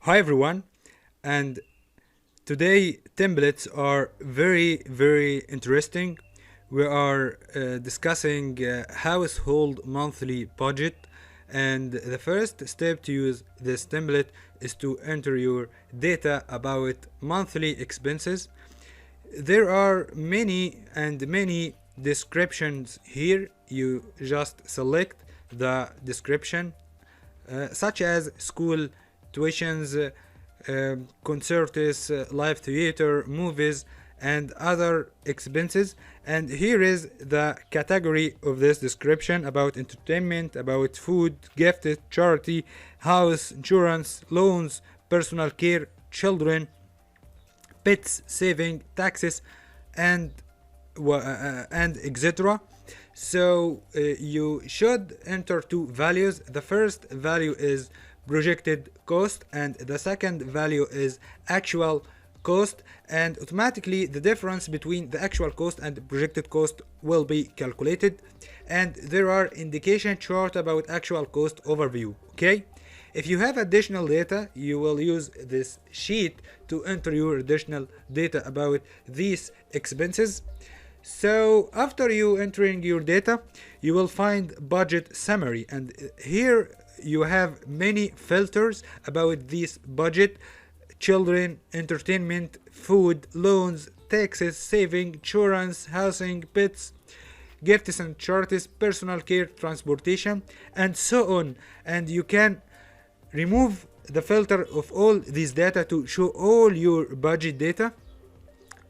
Hi everyone, and today templates are very interesting. We are discussing household monthly budget, and the first step to use this template is to enter your data about monthly expenses. There are many descriptions here. You just select the description such as school tuitions, concerts, live theater, movies, and other expenses. And here is the category of this description: about entertainment, about food, gifted, charity, house, insurance, loans, personal care, children, pets, saving, taxes, and etc. So you should enter two values. The first value is projected cost, and the second value is actual cost, and automatically the difference between the actual cost and the projected cost will be calculated. And there are indication chart about actual cost overview. Okay, if you have additional data, you will use this sheet to enter your additional data about these expenses. So after you entering your data, you will find budget summary, and here you have many filters about this budget: children, entertainment, food, loans, taxes, saving, insurance, housing, pets, gifts and charities, personal care, transportation, and so on. And you can remove the filter of all these data to show all your budget data.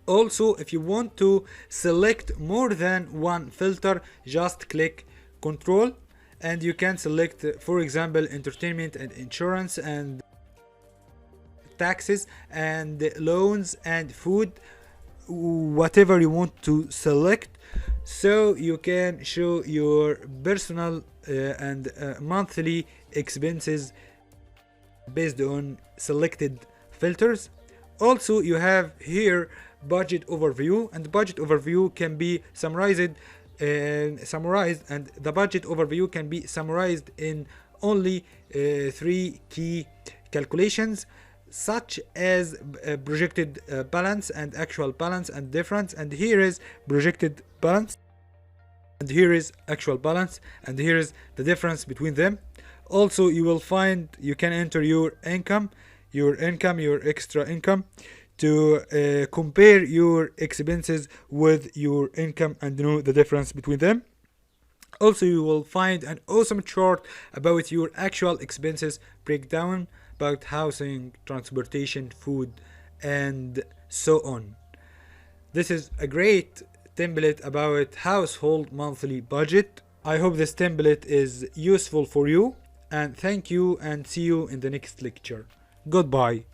Also, if you want to select more than one filter, just click Control, and you can select, for example, entertainment and insurance and taxes and loans and food, whatever you want to select, so you can show your personal and monthly expenses based on selected filters. Also, you have here budget overview, and the budget overview can be summarized, and the budget overview can be summarized in only three key calculations, such as projected balance and actual balance and difference. And here is projected balance, and here is actual balance, and here is the difference between them. Also, you will find you can enter your income, your extra income, to compare your expenses with your income and know the difference between them. Also, you will find an awesome chart about your actual expenses breakdown, about housing, transportation, food, and so on. This is a great template about household monthly budget. I hope this template is useful for you, and thank you, and see you in the next lecture. Goodbye.